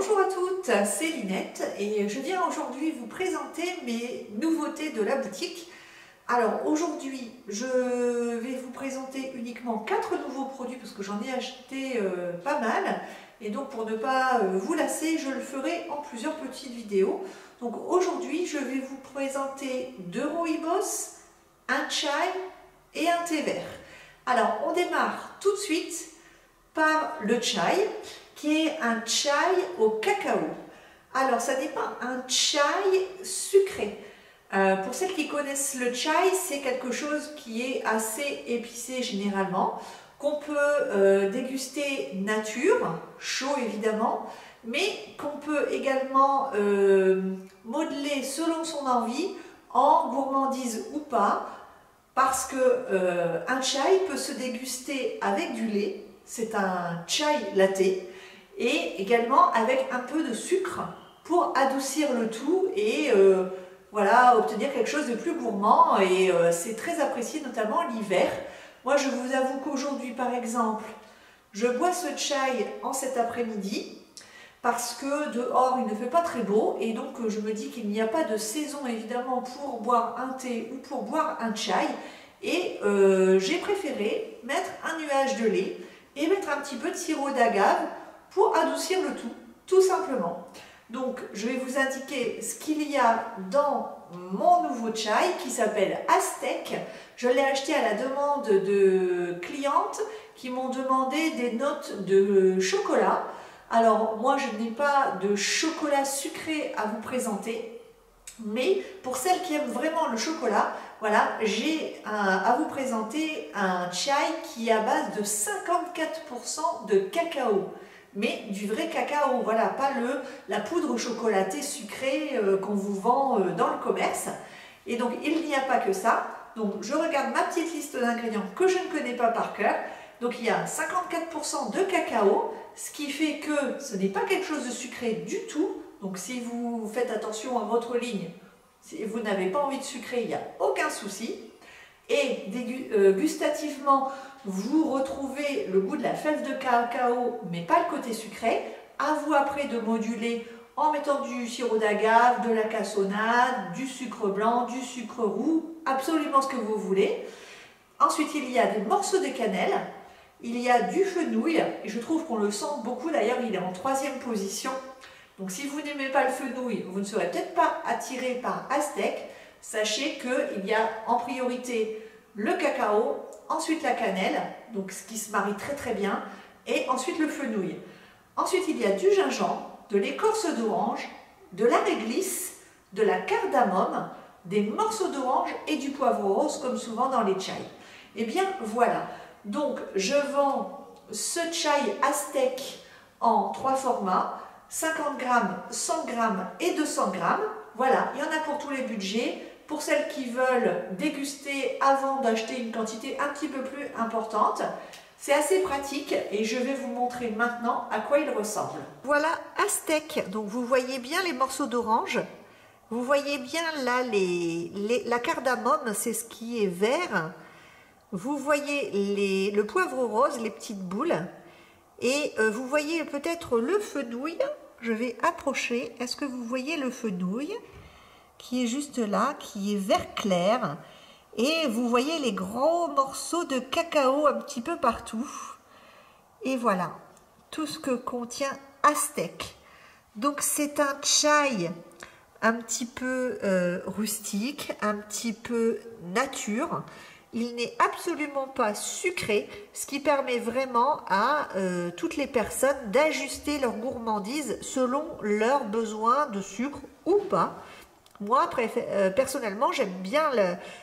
Bonjour à toutes, c'est Linette et je viens aujourd'hui vous présenter mes nouveautés de la boutique. Alors aujourd'hui, je vais vous présenter uniquement 4 nouveaux produits parce que j'en ai acheté pas mal. Et donc pour ne pas vous lasser, je le ferai en plusieurs petites vidéos. Donc aujourd'hui, je vais vous présenter 2 rooibos, un chai et un thé vert. Alors on démarre tout de suite par le chai, qui est un chai au cacao. Alors, ça n'est pas un chai sucré. Pour celles qui connaissent le chai, c'est quelque chose qui est assez épicé généralement, qu'on peut déguster nature, chaud évidemment, mais qu'on peut également modeler selon son envie, en gourmandise ou pas, parce que un chai peut se déguster avec du lait, c'est un chai latte, et également avec un peu de sucre pour adoucir le tout et voilà, obtenir quelque chose de plus gourmand, et c'est très apprécié notamment l'hiver. Moi je vous avoue qu'aujourd'hui par exemple, je bois ce chai en cet après-midi parce que dehors il ne fait pas très beau et donc je me dis qu'il n'y a pas de saison évidemment pour boire un thé ou pour boire un chai, et j'ai préféré mettre un nuage de lait et mettre un petit peu de sirop d'agave pour adoucir le tout simplement. Donc je vais vous indiquer ce qu'il y a dans mon nouveau chai qui s'appelle Aztec. Je l'ai acheté à la demande de clientes qui m'ont demandé des notes de chocolat. Alors moi je n'ai pas de chocolat sucré à vous présenter, mais pour celles qui aiment vraiment le chocolat, voilà, j'ai à vous présenter un chai qui est à base de 54% de cacao. Mais du vrai cacao, voilà, pas la poudre chocolatée sucrée qu'on vous vend dans le commerce. Et donc il n'y a pas que ça. Donc je regarde ma petite liste d'ingrédients que je ne connais pas par cœur. Donc il y a 54% de cacao, ce qui fait que ce n'est pas quelque chose de sucré du tout. Donc si vous faites attention à votre ligne, si vous n'avez pas envie de sucrer, il n'y a aucun souci. Et gustativement, vous retrouvez le goût de la fève de cacao, mais pas le côté sucré. À vous après de moduler en mettant du sirop d'agave, de la cassonade, du sucre blanc, du sucre roux, absolument ce que vous voulez. Ensuite, il y a des morceaux de cannelle, il y a du fenouil, et je trouve qu'on le sent beaucoup, d'ailleurs il est en 3e position. Donc si vous n'aimez pas le fenouil, vous ne serez peut-être pas attiré par Aztec. Sachez qu'il y a en priorité le cacao, ensuite la cannelle, donc ce qui se marie très bien, et ensuite le fenouil. Ensuite il y a du gingembre, de l'écorce d'orange, de la réglisse, de la cardamome, des morceaux d'orange et du poivre rose comme souvent dans les chais. Et bien voilà, donc je vends ce chai Aztec en 3 formats, 50 grammes, 100 grammes et 200 grammes. Voilà, il y en a pour tous les budgets. Pour celles qui veulent déguster avant d'acheter une quantité un petit peu plus importante, c'est assez pratique et je vais vous montrer maintenant à quoi il ressemble. Voilà Aztec, donc vous voyez bien les morceaux d'orange, vous voyez bien là la cardamome, c'est ce qui est vert, vous voyez le poivre rose, les petites boules, et vous voyez peut-être le fenouil. Je vais approcher, est-ce que vous voyez le fenouil qui est juste là, qui est vert clair, et vous voyez les gros morceaux de cacao un petit peu partout, et voilà tout ce que contient Aztec. Donc c'est un chai un petit peu rustique, un petit peu nature. Il n'est absolument pas sucré, ce qui permet vraiment à toutes les personnes d'ajuster leur gourmandise selon leurs besoins de sucre ou pas. Moi, personnellement, j'aime bien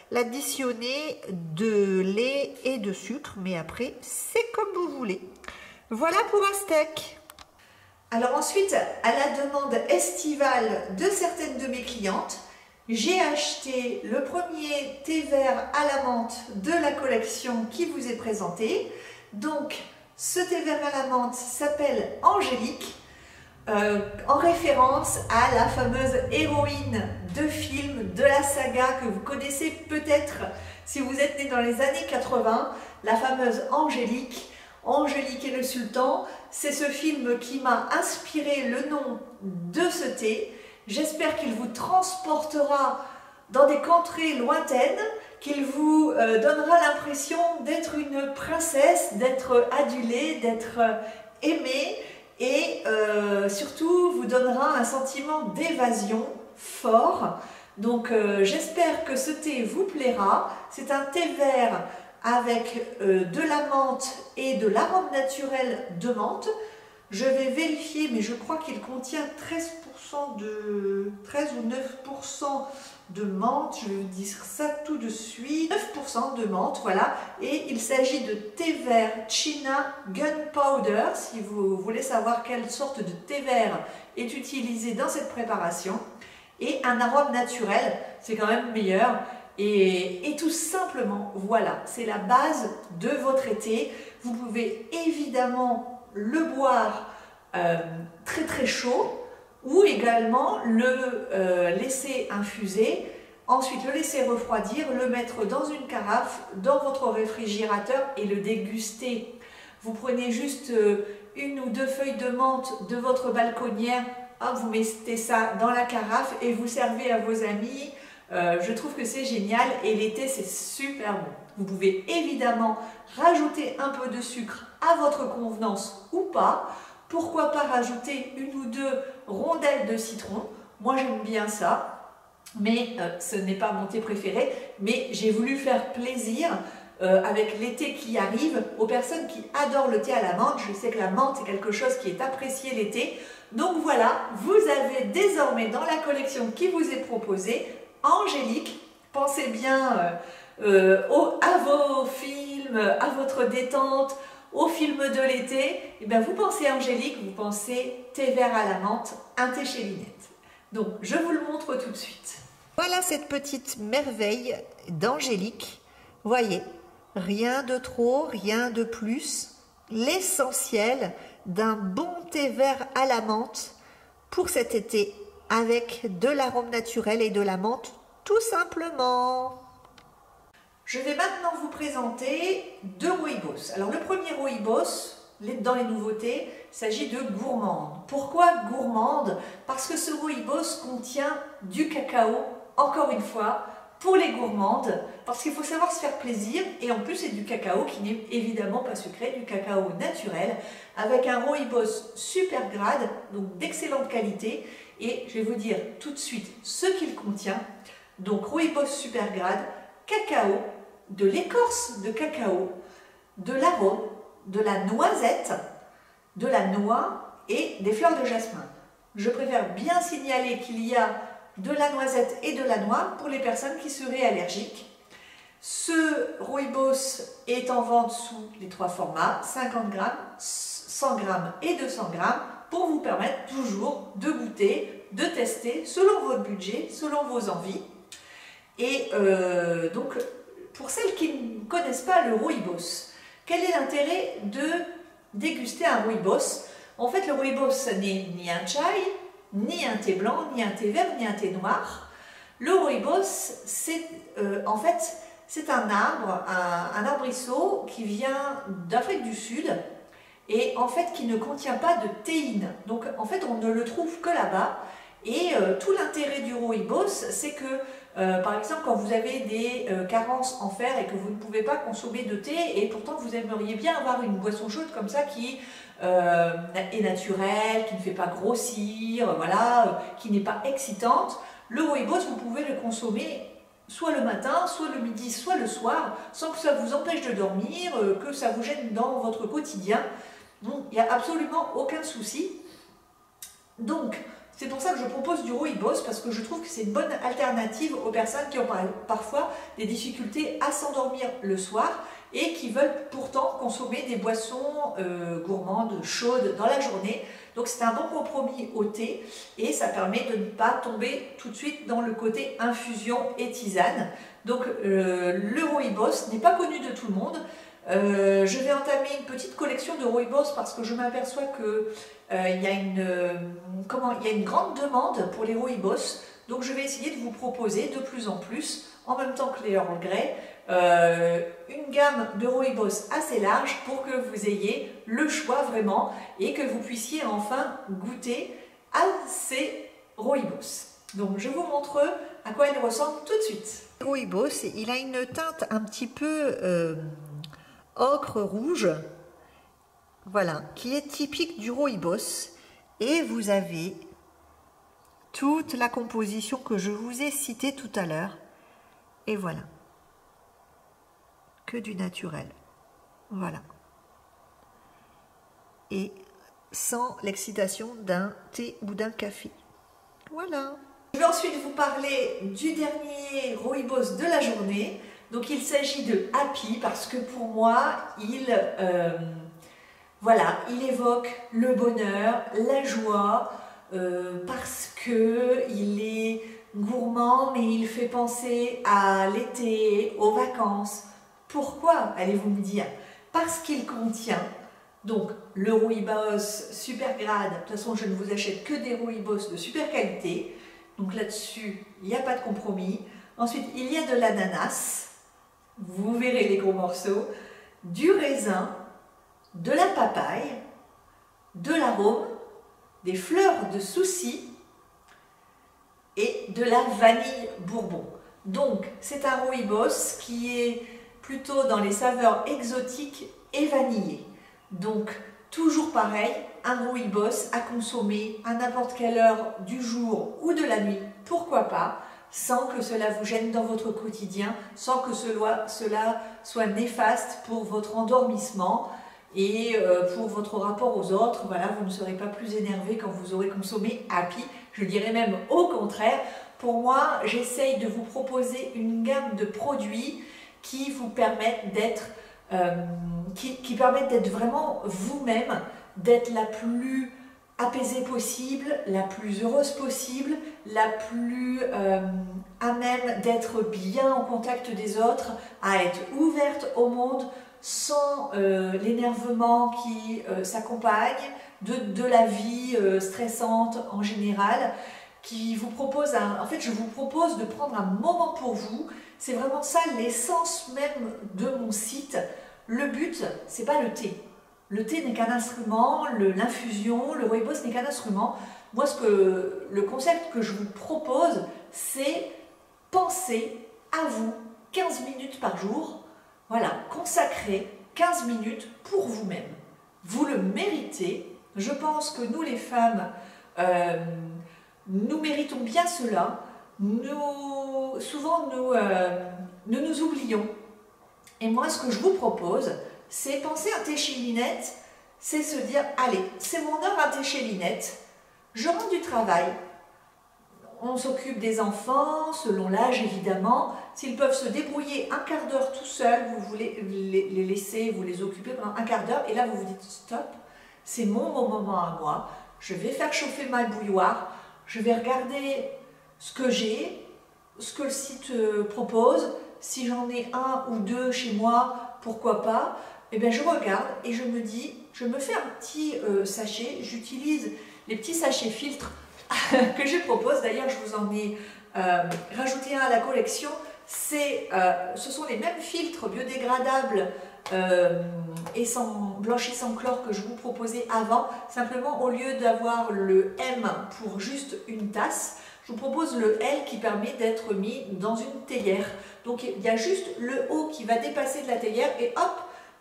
l'additionner de lait et de sucre, mais après, c'est comme vous voulez. Voilà pour Aztec. Alors ensuite, à la demande estivale de certaines de mes clientes, j'ai acheté le premier thé vert à la menthe de la collection qui vous est présentée. Donc, ce thé vert à la menthe s'appelle Angélique. En référence à la fameuse héroïne de film de la saga que vous connaissez peut-être si vous êtes né dans les années 80, la fameuse Angélique. Angélique et le Sultan. C'est ce film qui m'a inspiré le nom de ce thé. J'espère qu'il vous transportera dans des contrées lointaines, qu'il vous donnera l'impression d'être une princesse, d'être adulée, d'être aimée et surtout vous donnera un sentiment d'évasion fort. Donc j'espère que ce thé vous plaira. C'est un thé vert avec de la menthe et de l'arôme naturel de menthe. Je vais vérifier, mais je crois qu'il contient 13 ou 9% de menthe. Je vais vous dire ça tout de suite. 9% de menthe, voilà. Et il s'agit de thé vert China Gunpowder. Si vous voulez savoir quelle sorte de thé vert est utilisé dans cette préparation. Et un arôme naturel, c'est quand même meilleur. Et tout simplement, voilà, c'est la base de votre été. Vous pouvez évidemment le boire très très chaud ou également le laisser infuser, ensuite le laisser refroidir, le mettre dans une carafe, dans votre réfrigérateur et le déguster. Vous prenez juste une ou deux feuilles de menthe de votre balconnière, vous mettez ça dans la carafe et vous servez à vos amis. Je trouve que c'est génial et l'été c'est super bon. Vous pouvez évidemment rajouter un peu de sucre à votre convenance ou pas. Pourquoi pas rajouter une ou deux rondelles de citron. Moi j'aime bien ça, mais ce n'est pas mon thé préféré. Mais j'ai voulu faire plaisir avec l'été qui arrive aux personnes qui adorent le thé à la menthe. Je sais que la menthe est quelque chose qui est apprécié l'été. Donc voilà, vous avez désormais dans la collection qui vous est proposée Angélique. Pensez bien à vos films, à votre détente, aux films de l'été. Et bien vous pensez Angélique, vous pensez thé vert à la menthe, un thé chez Linette. Donc je vous le montre tout de suite. Voilà cette petite merveille d'Angélique. Voyez, rien de trop, rien de plus. L'essentiel d'un bon thé vert à la menthe pour cet été avec de l'arôme naturel et de la menthe tout simplement. Je vais maintenant vous présenter deux rooibos. Alors le premier rooibos, dans les nouveautés, il s'agit de gourmande. Pourquoi gourmande? Parce que ce rooibos contient du cacao, encore une fois, pour les gourmandes, parce qu'il faut savoir se faire plaisir, et en plus c'est du cacao qui n'est évidemment pas sucré, du cacao naturel, avec un rooibos super grade, donc d'excellente qualité, et je vais vous dire tout de suite ce qu'il contient. Donc rooibos super grade, cacao, de l'écorce de cacao, de l'arôme, de la noisette, de la noix et des fleurs de jasmin. Je préfère bien signaler qu'il y a de la noisette et de la noix pour les personnes qui seraient allergiques. Ce rooibos est en vente sous les trois formats, 50 g, 100 g et 200 g, pour vous permettre toujours de goûter, de tester selon votre budget, selon vos envies. Et donc, pour celles qui ne connaissent pas le rooibos, quel est l'intérêt de déguster un rooibos? En fait, le rooibos, ce n'est ni un chai, ni un thé blanc, ni un thé vert, ni un thé noir. Le rooibos, c'est en fait, c'est un arbre, un arbrisseau qui vient d'Afrique du Sud et en fait qui ne contient pas de théine. Donc en fait, on ne le trouve que là-bas. Et tout l'intérêt du rooibos, c'est que par exemple, quand vous avez des carences en fer et que vous ne pouvez pas consommer de thé et pourtant vous aimeriez bien avoir une boisson chaude comme ça qui est naturelle, qui ne fait pas grossir, voilà, qui n'est pas excitante, le rooibos, vous pouvez le consommer soit le matin, soit le midi, soit le soir, sans que ça vous empêche de dormir, que ça vous gêne dans votre quotidien. Donc, il n'y a absolument aucun souci. Donc, c'est pour ça que je propose du rooibos, parce que je trouve que c'est une bonne alternative aux personnes qui ont parfois des difficultés à s'endormir le soir et qui veulent pourtant consommer des boissons gourmandes, chaudes dans la journée. Donc c'est un bon compromis au thé et ça permet de ne pas tomber tout de suite dans le côté infusion et tisane. Donc le rooibos n'est pas connu de tout le monde. Je vais entamer une petite collection de rooibos parce que je m'aperçois que il y a une grande demande pour les rooibos. Donc je vais essayer de vous proposer de plus en plus, en même temps que les Earl Grey, une gamme de rooibos assez large pour que vous ayez le choix vraiment et que vous puissiez enfin goûter à ces rooibos. Donc je vous montre à quoi il ressemble tout de suite. Le rooibos, il a une teinte un petit peu ocre rouge, voilà, qui est typique du rooibos. Et vous avez toute la composition que je vous ai citée tout à l'heure. Et voilà. Que du naturel. Voilà. Et sans l'excitation d'un thé ou d'un café. Voilà. Je vais ensuite vous parler du dernier rooibos de la journée. Donc il s'agit de Happy parce que pour moi, voilà, il évoque le bonheur, la joie, parce qu'il est gourmand, mais il fait penser à l'été, aux vacances. Pourquoi, allez-vous me dire? Parce qu'il contient donc le rooibos super grade. De toute façon, je ne vous achète que des rooibos de super qualité. Donc là-dessus, il n'y a pas de compromis. Ensuite, il y a de l'ananas. Vous verrez les gros morceaux. Du raisin, de la papaye, de l'arôme, des fleurs de souci et de la vanille bourbon. Donc, c'est un rooibos qui est plutôt dans les saveurs exotiques et vanillées. Donc, toujours pareil, un rooibos à consommer à n'importe quelle heure du jour ou de la nuit, pourquoi pas, sans que cela vous gêne dans votre quotidien, sans que cela soit néfaste pour votre endormissement et pour votre rapport aux autres. Voilà, vous ne serez pas plus énervé quand vous aurez consommé Happy. Je dirais même au contraire. Pour moi, j'essaye de vous proposer une gamme de produits qui vous permettent d'être qui permettent d'être vraiment vous-même, d'être la plus apaisée possible, la plus heureuse possible, la plus à même d'être bien en contact des autres, à être ouverte au monde sans l'énervement qui s'accompagne de la vie stressante en général, qui vous propose en fait je vous propose de prendre un moment pour vous. C'est vraiment ça l'essence même de mon site. Le but, c'est pas le thé. Le thé n'est qu'un instrument, l'infusion, le rooibos n'est qu'un instrument. Moi, le concept que je vous propose, c'est penser à vous 15 minutes par jour. Voilà, consacrer 15 minutes pour vous-même. Vous le méritez. Je pense que nous, les femmes, nous méritons bien cela. Souvent, nous nous oublions. Et moi, ce que je vous propose, c'est penser à thé chez Linette, c'est se dire, allez, c'est mon heure à thé chez Linette, je rentre du travail, on s'occupe des enfants, selon l'âge évidemment, s'ils peuvent se débrouiller un quart d'heure tout seuls, vous voulez les laisser, vous les occuper pendant un quart d'heure, et là vous vous dites, stop, c'est mon moment à moi, je vais faire chauffer ma bouilloire, je vais regarder ce que j'ai, ce que le site propose. Si j'en ai un ou deux chez moi, pourquoi pas? Eh bien, je regarde et je me dis, je me fais un petit sachet. J'utilise les petits sachets filtres que je propose. D'ailleurs, je vous en ai rajouté un à la collection. Ce sont les mêmes filtres biodégradables et sans blanchis sans chlore que je vous proposais avant. Simplement, au lieu d'avoir le M pour juste une tasse, je vous propose le L qui permet d'être mis dans une théière. Donc il y a juste le haut qui va dépasser de la théière et hop,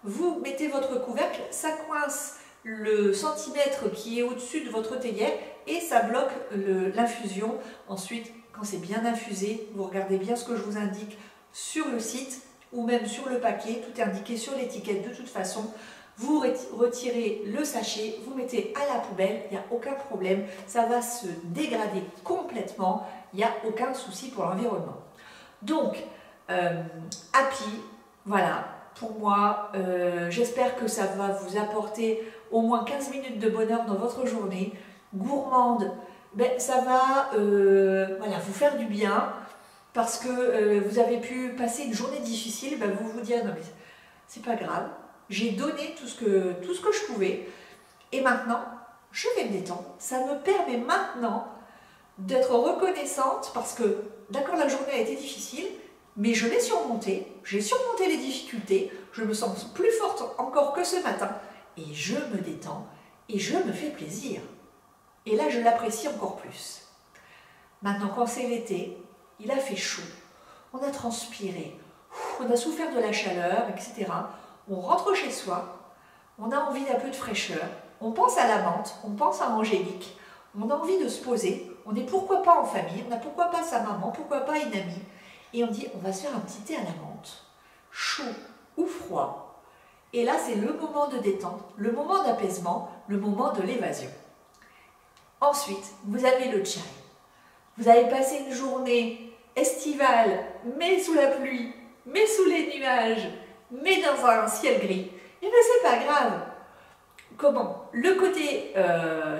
vous mettez votre couvercle, ça coince le centimètre qui est au-dessus de votre théière et ça bloque l'infusion. Ensuite, quand c'est bien infusé, vous regardez bien ce que je vous indique sur le site ou même sur le paquet, tout est indiqué sur l'étiquette de toute façon. Vous retirez le sachet, vous mettez à la poubelle, il n'y a aucun problème, ça va se dégrader complètement, il n'y a aucun souci pour l'environnement. Donc, Happy, voilà, pour moi, j'espère que ça va vous apporter au moins 15 minutes de bonheur dans votre journée. Gourmande, ben, ça va voilà, vous faire du bien parce que vous avez pu passer une journée difficile, ben, vous vous dire, non mais c'est pas grave. J'ai donné tout ce que je pouvais et maintenant, je vais me détendre. Ça me permet maintenant d'être reconnaissante parce que, d'accord, la journée a été difficile, mais je l'ai surmonté, j'ai surmonté les difficultés, je me sens plus forte encore que ce matin, et je me détends, et je me fais plaisir. Et là, je l'apprécie encore plus. Maintenant, quand c'est l'été, il a fait chaud, on a transpiré, on a souffert de la chaleur, etc. On rentre chez soi, on a envie d'un peu de fraîcheur, on pense à la menthe, on pense à Angélique, on a envie de se poser, on est pourquoi pas en famille, on a pourquoi pas sa maman, pourquoi pas une amie, et on dit on va se faire un petit thé à la menthe, chaud ou froid. Et là, c'est le moment de détente, le moment d'apaisement, le moment de l'évasion. Ensuite, vous avez le chai. Vous avez passé une journée estivale, mais sous la pluie, mais sous les nuages, mais dans un ciel gris. Et bien, c'est pas grave. Comment? Le côté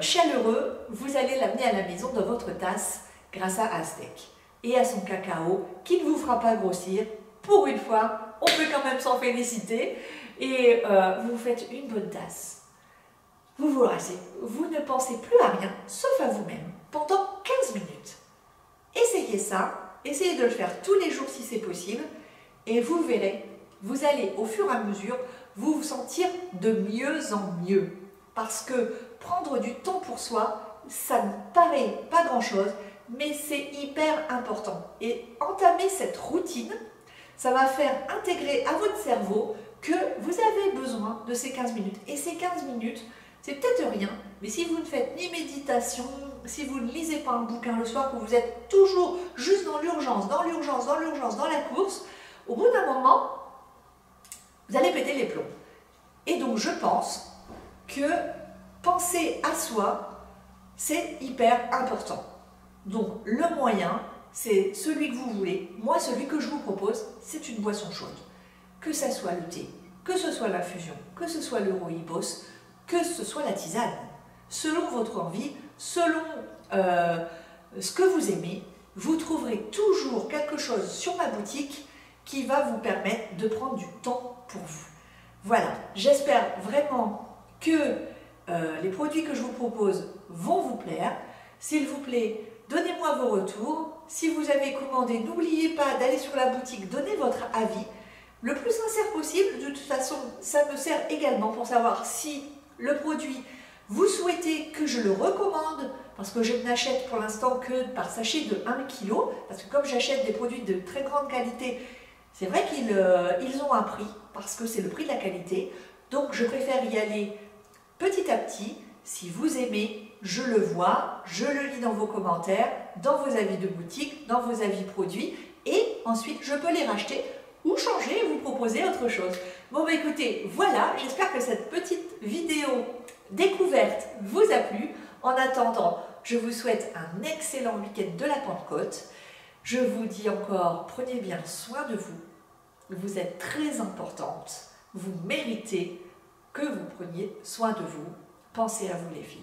chaleureux, vous allez l'amener à la maison dans votre tasse grâce à Aztec et à son cacao qui ne vous fera pas grossir. Pour une fois, on peut quand même s'en féliciter et vous faites une bonne tasse. Vous vous rassez, vous ne pensez plus à rien sauf à vous-même pendant 15 minutes. Essayez ça, essayez de le faire tous les jours si c'est possible et vous verrez, vous allez au fur et à mesure vous sentir de mieux en mieux. Parce que prendre du temps pour soi, ça ne paraît pas grand-chose, mais c'est hyper important. Et entamer cette routine, ça va faire intégrer à votre cerveau que vous avez besoin de ces 15 minutes. Et ces 15 minutes, c'est peut-être rien, mais si vous ne faites ni méditation, si vous ne lisez pas un bouquin le soir, que vous êtes toujours juste dans l'urgence, dans l'urgence, dans l'urgence, dans la course, au bout d'un moment, vous allez péter les plombs. Et donc je pense que penser à soi, c'est hyper important. Donc le moyen, c'est celui que vous voulez. Moi, celui que je vous propose, c'est une boisson chaude. Que ce soit le thé, que ce soit l'infusion, que ce soit le rooibos, que ce soit la tisane. Selon votre envie, selon ce que vous aimez, vous trouverez toujours quelque chose sur ma boutique qui va vous permettre de prendre du temps pour vous. Voilà, j'espère vraiment que les produits que je vous propose vont vous plaire. S'il vous plaît, donnez-moi vos retours. Si vous avez commandé, n'oubliez pas d'aller sur la boutique, donnez votre avis. Le plus sincère possible, de toute façon, ça me sert également pour savoir si le produit, vous souhaitez que je le recommande, parce que je n'achète pour l'instant que par sachet de 1 kg, parce que comme j'achète des produits de très grande qualité, c'est vrai qu'ils ont un prix, parce que c'est le prix de la qualité, donc je préfère y aller petit à petit. Si vous aimez, je le vois, je le lis dans vos commentaires, dans vos avis de boutique, dans vos avis produits, et ensuite je peux les racheter ou changer et vous proposer autre chose. Bon bah écoutez, voilà, j'espère que cette petite vidéo découverte vous a plu. En attendant, je vous souhaite un excellent week-end de la Pentecôte. Je vous dis encore, prenez bien soin de vous. Vous êtes très importante. Vous méritez que vous preniez soin de vous. Pensez à vous les filles.